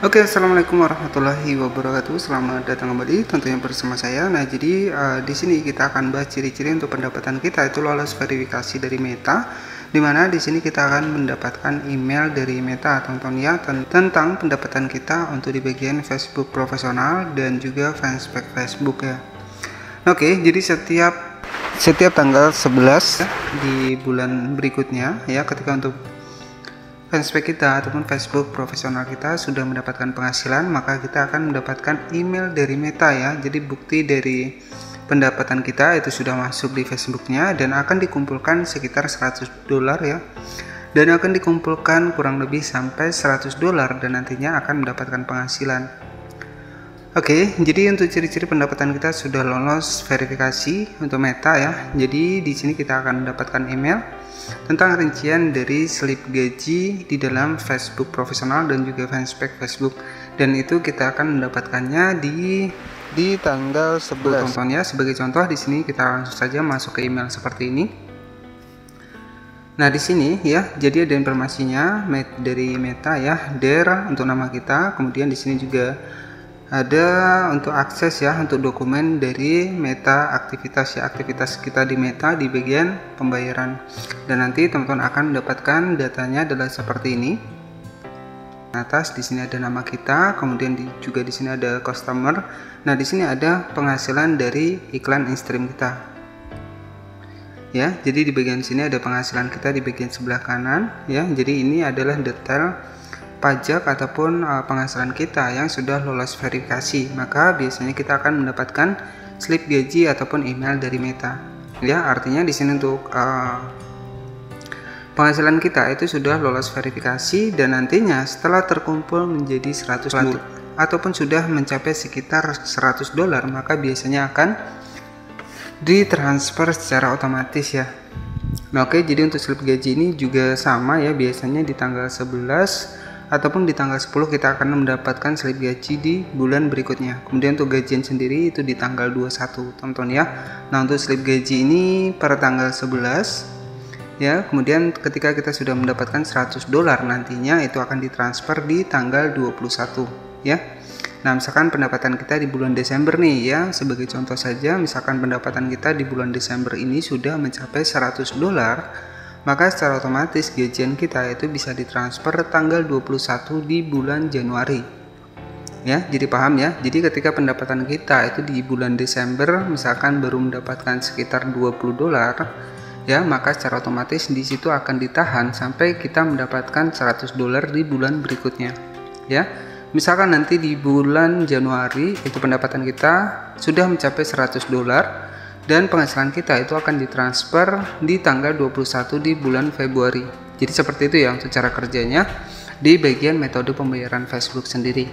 Oke, assalamualaikum warahmatullahi wabarakatuh. Selamat datang kembali, tentunya bersama saya. Nah, jadi di sini kita akan bahas ciri-ciri untuk pendapatan kita itu lolos verifikasi dari Meta. Dimana di sini kita akan mendapatkan email dari Meta, teman-teman ya, tentang pendapatan kita untuk di bagian Facebook profesional dan juga fanspage Facebook ya. Oke, jadi setiap tanggal 11 di bulan berikutnya ya, ketika untuk fanspage kita ataupun Facebook profesional kita sudah mendapatkan penghasilan, maka kita akan mendapatkan email dari Meta ya. Jadi bukti dari pendapatan kita itu sudah masuk di Facebooknya dan akan dikumpulkan sekitar $100 ya. Dan akan dikumpulkan kurang lebih sampai $100 dan nantinya akan mendapatkan penghasilan. Oke, jadi untuk ciri-ciri pendapatan kita sudah lolos verifikasi untuk Meta ya. Jadi di sini kita akan mendapatkan email tentang rincian dari slip gaji di dalam Facebook profesional dan juga fanspage Facebook, dan itu kita akan mendapatkannya di tanggal 11. Contohnya sebagai contoh di sini kita langsung saja masuk ke email seperti ini. Nah, di sini ya, jadi ada informasinya dari Meta ya, untuk nama kita, kemudian di sini juga ada untuk akses ya, untuk dokumen dari Meta aktivitas ya, aktivitas kita di Meta di bagian pembayaran. Dan nanti teman-teman akan mendapatkan datanya adalah seperti ini. Atas di sini ada nama kita, kemudian juga di sini ada customer. Nah, di sini ada penghasilan dari iklan in-stream kita. Ya, jadi di bagian sini ada penghasilan kita di bagian sebelah kanan ya. Jadi ini adalah detail pajak ataupun penghasilan kita yang sudah lolos verifikasi, maka biasanya kita akan mendapatkan slip gaji ataupun email dari Meta. Ya, artinya di sini untuk penghasilan kita itu sudah lolos verifikasi dan nantinya setelah terkumpul menjadi $100 ataupun sudah mencapai sekitar $100, maka biasanya akan ditransfer secara otomatis ya. Nah, oke, jadi untuk slip gaji ini juga sama ya, biasanya di tanggal 11 ataupun di tanggal 10 kita akan mendapatkan slip gaji di bulan berikutnya. Kemudian untuk gajian sendiri itu di tanggal 21, teman-teman ya. Nah, untuk slip gaji ini per tanggal 11 ya, kemudian ketika kita sudah mendapatkan $100 nantinya itu akan ditransfer di tanggal 21 ya. Nah, misalkan pendapatan kita di bulan Desember nih ya, sebagai contoh saja, misalkan pendapatan kita di bulan Desember ini sudah mencapai $100, maka secara otomatis gajian kita itu bisa ditransfer tanggal 21 di bulan Januari ya. Jadi paham ya, jadi ketika pendapatan kita itu di bulan Desember misalkan baru mendapatkan sekitar $20 ya, maka secara otomatis di situ akan ditahan sampai kita mendapatkan $100 di bulan berikutnya ya. Misalkan nanti di bulan Januari itu pendapatan kita sudah mencapai $100 dan penghasilan kita itu akan ditransfer di tanggal 21 di bulan Februari. Jadi seperti itu ya untuk cara kerjanya di bagian metode pembayaran Facebook sendiri.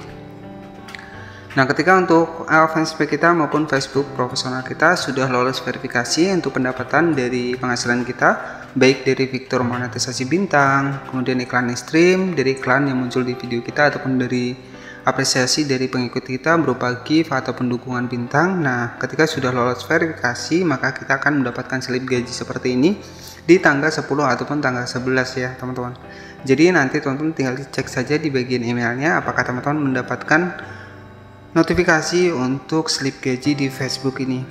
Nah, ketika untuk fanspage kita maupun Facebook profesional kita sudah lolos verifikasi untuk pendapatan dari penghasilan kita, baik dari fitur monetisasi bintang, kemudian iklan in-stream, dari iklan yang muncul di video kita, ataupun dari apresiasi dari pengikut kita berupa gift ataupun dukungan bintang. Nah, ketika sudah lolos verifikasi, maka kita akan mendapatkan slip gaji seperti ini di tanggal 10 ataupun tanggal 11 ya, teman-teman. Jadi nanti teman-teman tinggal cek saja di bagian emailnya apakah teman-teman mendapatkan notifikasi untuk slip gaji di Facebook ini.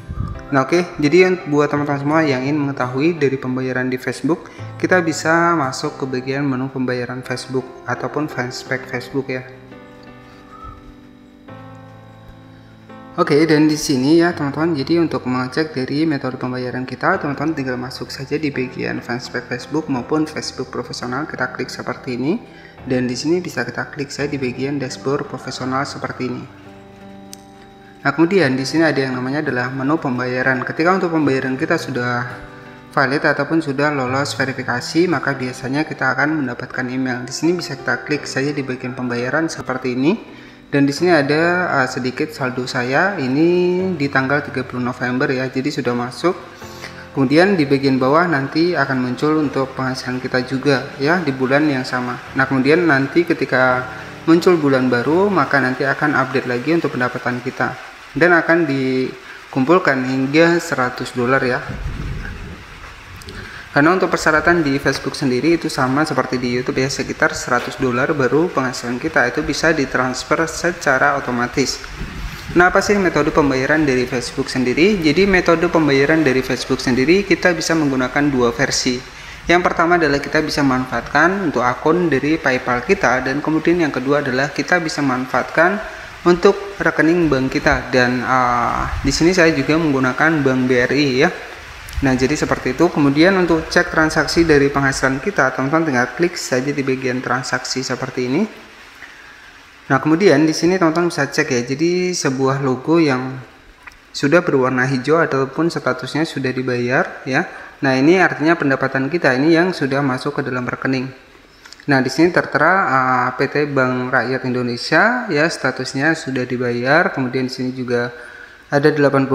Nah, oke, jadi buat teman-teman semua yang ingin mengetahui dari pembayaran di Facebook, kita bisa masuk ke bagian menu pembayaran Facebook ataupun fanspage Facebook ya. Oke, dan di sini ya teman-teman, jadi untuk mengecek dari metode pembayaran kita, teman-teman tinggal masuk saja di bagian fanspage Facebook maupun Facebook profesional, kita klik seperti ini, dan di sini bisa kita klik saja di bagian dashboard profesional seperti ini. Nah, kemudian di sini ada yang namanya adalah menu pembayaran. Ketika untuk pembayaran kita sudah valid ataupun sudah lolos verifikasi, maka biasanya kita akan mendapatkan email. Di sini bisa kita klik saja di bagian pembayaran seperti ini. Dan di sini ada sedikit saldo saya ini di tanggal 30 November ya, jadi sudah masuk. Kemudian di bagian bawah nanti akan muncul untuk penghasilan kita juga ya di bulan yang sama. Nah, kemudian nanti ketika muncul bulan baru, maka nanti akan update lagi untuk pendapatan kita dan akan dikumpulkan hingga $100 ya. Karena untuk persyaratan di Facebook sendiri itu sama seperti di YouTube ya, sekitar $100 baru penghasilan kita itu bisa ditransfer secara otomatis. Nah, apa sih metode pembayaran dari Facebook sendiri? Jadi metode pembayaran dari Facebook sendiri kita bisa menggunakan dua versi. Yang pertama adalah kita bisa manfaatkan untuk akun dari PayPal kita, dan kemudian yang kedua adalah kita bisa manfaatkan untuk rekening bank kita. Dan di sini saya juga menggunakan Bank BRI ya. Nah, jadi seperti itu. Kemudian untuk cek transaksi dari penghasilan kita, teman-teman tinggal klik saja di bagian transaksi seperti ini. Nah, kemudian di sini teman-teman bisa cek ya. Jadi sebuah logo yang sudah berwarna hijau ataupun statusnya sudah dibayar ya. Nah, ini artinya pendapatan kita ini yang sudah masuk ke dalam rekening. Nah, di sini tertera PT Bank Rakyat Indonesia ya, statusnya sudah dibayar. Kemudian di sini juga ada $80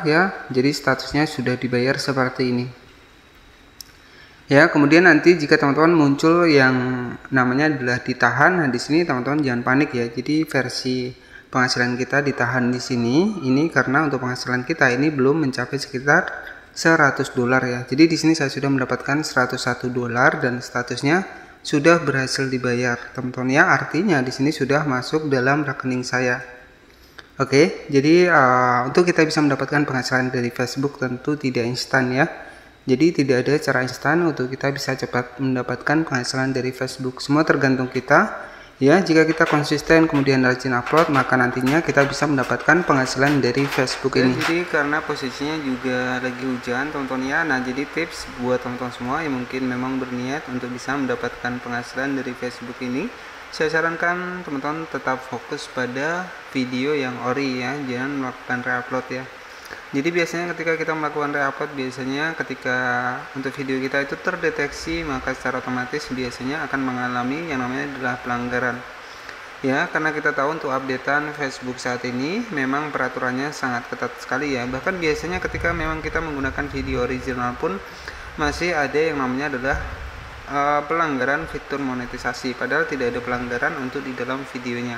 ya, jadi statusnya sudah dibayar seperti ini ya. Kemudian nanti jika teman-teman muncul yang namanya adalah ditahan, nah di sini teman-teman jangan panik ya. Jadi versi penghasilan kita ditahan di sini ini karena untuk penghasilan kita ini belum mencapai sekitar $100 ya. Jadi di sini saya sudah mendapatkan $101 dan statusnya sudah berhasil dibayar teman-teman ya, artinya di sini sudah masuk dalam rekening saya. Oke, jadi untuk kita bisa mendapatkan penghasilan dari Facebook tentu tidak instan ya. Jadi tidak ada cara instan untuk kita bisa cepat mendapatkan penghasilan dari Facebook. Semua tergantung kita ya. Jika kita konsisten kemudian rajin upload, maka nantinya kita bisa mendapatkan penghasilan dari Facebook ini. Jadi karena posisinya juga lagi hujan teman-teman ya. Nah, jadi tips buat teman-teman semua yang mungkin memang berniat untuk bisa mendapatkan penghasilan dari Facebook ini, saya sarankan teman-teman tetap fokus pada video yang ori ya, jangan melakukan reupload ya. Jadi biasanya ketika kita melakukan reupload, biasanya ketika untuk video kita itu terdeteksi, maka secara otomatis biasanya akan mengalami yang namanya adalah pelanggaran ya. Karena kita tahu untuk updatean Facebook saat ini memang peraturannya sangat ketat sekali ya. Bahkan biasanya ketika memang kita menggunakan video original pun masih ada yang namanya adalah pelanggaran fitur monetisasi, padahal tidak ada pelanggaran untuk di dalam videonya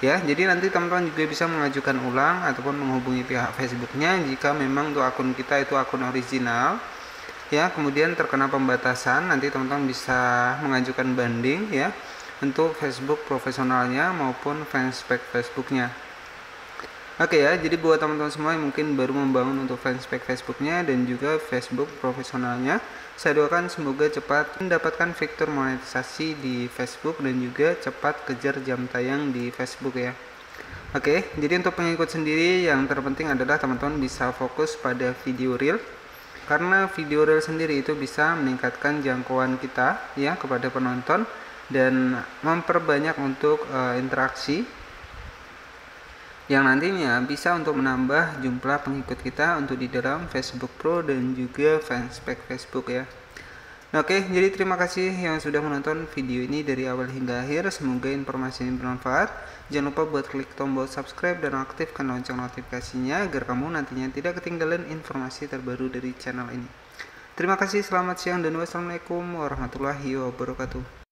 ya. Jadi nanti teman-teman juga bisa mengajukan ulang ataupun menghubungi pihak Facebooknya jika memang untuk akun kita itu akun original ya, kemudian terkena pembatasan. Nanti teman-teman bisa mengajukan banding ya untuk Facebook profesionalnya maupun fanspage Facebooknya. Oke ya, jadi buat teman-teman semua yang mungkin baru membangun untuk fanspage Facebooknya dan juga Facebook profesionalnya, saya doakan semoga cepat mendapatkan fitur monetisasi di Facebook dan juga cepat kejar jam tayang di Facebook ya. Oke, jadi untuk pengikut sendiri yang terpenting adalah teman-teman bisa fokus pada video reel, karena video reel sendiri itu bisa meningkatkan jangkauan kita ya kepada penonton dan memperbanyak untuk interaksi yang nantinya bisa untuk menambah jumlah pengikut kita untuk di dalam Facebook Pro dan juga fanspage Facebook ya. Oke, jadi terima kasih yang sudah menonton video ini dari awal hingga akhir. Semoga informasi ini bermanfaat. Jangan lupa buat klik tombol subscribe dan aktifkan lonceng notifikasinya agar kamu nantinya tidak ketinggalan informasi terbaru dari channel ini. Terima kasih, selamat siang dan wassalamualaikum warahmatullahi wabarakatuh.